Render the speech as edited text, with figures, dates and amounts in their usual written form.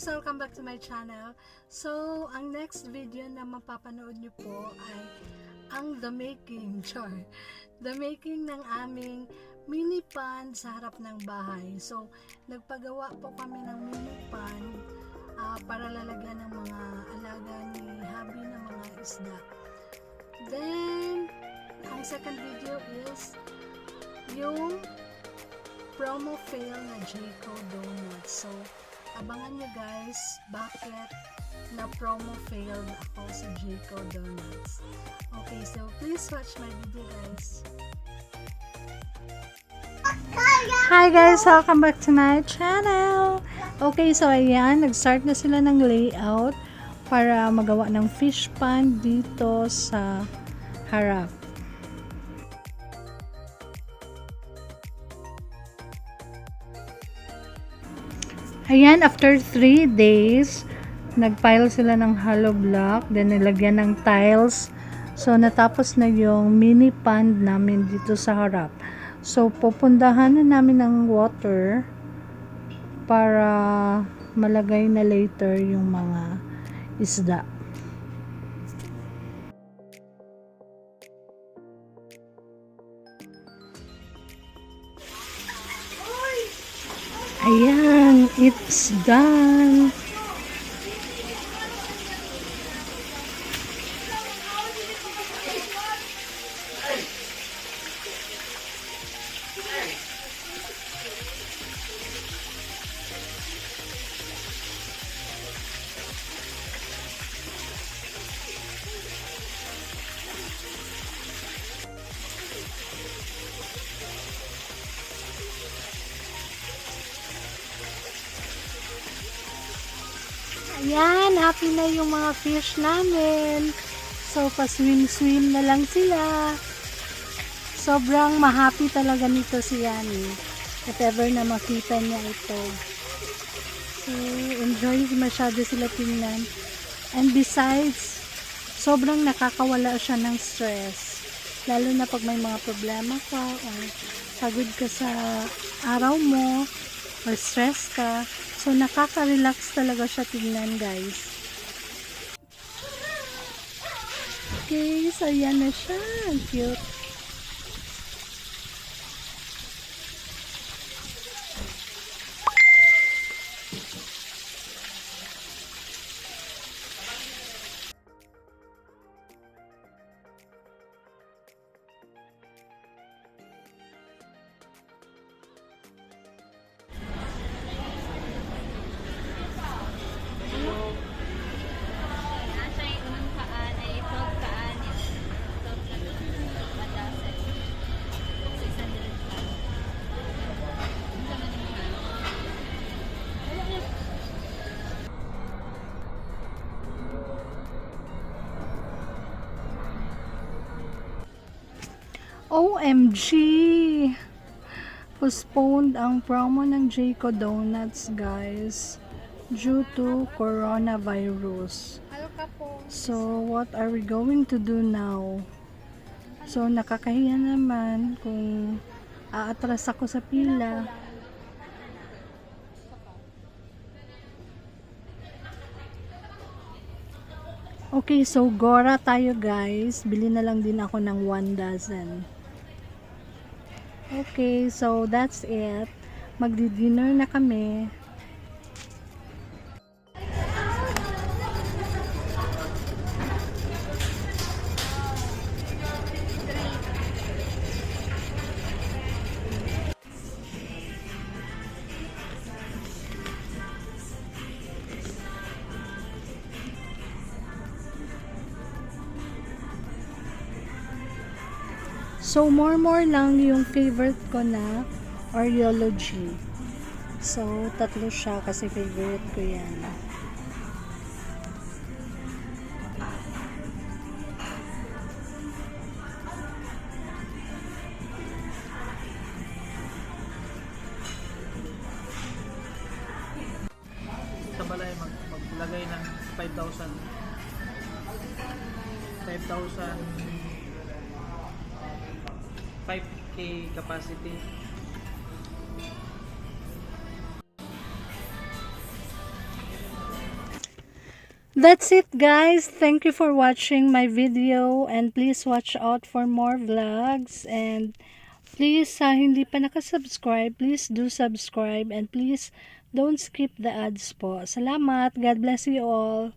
guys! Welcome back to my channel. So, ang next video na mapapanood nyo po ay ang the making ng aming mini pan sa harap ng bahay. So, nagpagawa po kami ng mini pan para lalagyan ng mga alaga ni Habi ng mga isda. Then, ang second video is yung promo fail na Jayco Donuts. So, abangan nyo guys bakit na promo failed ako sa Jayco Donuts. Okay, so please watch my video guys. Hi guys! Welcome back to my channel! Okay, so ayan, nag-start na sila ng layout para magawa ng fish pond dito sa harap. Ayan, after 3 days, nagpile sila ng hollow block, then nilagyan ng tiles. So, natapos na yung mini pond namin dito sa harap. So, pupundahan na namin ng water para malagay na later yung mga isda. Ayan, it's done. Ayan, happy na yung mga fish namin. So, pa-swim-swim na lang sila. Sobrang ma-happy talaga nito si Yani. If ever na makita niya ito. So, enjoy masyado sila tingnan. And besides, sobrang nakakawala siya ng stress. Lalo na pag may mga problema ka or pagod ka sa araw mo or stress ka. So, nakaka-relax talaga siya tingnan, guys. Okay, so yan na siya. Ang cute. OMG! Postponed ang promo ng Jayco Donuts, guys, due to coronavirus. So, what are we going to do now? So, nakakahiya naman kung aatras ako sa pila. Okay, so Gora tayo guys. Bili na lang din ako ng 1 dozen. Okay, so that's it. Magdi-dinner na kami. So, more lang yung favorite ko na Oreology. So, tatlo siya kasi favorite ko yan. Sa balay maglagay ng 5,000 5K capacity. that's it guys. Thank you for watching my video and please watch out for more vlogs and please hindi pa nakasubscribe, please do subscribe and please don't skip the ads po. Salamat. God bless you all.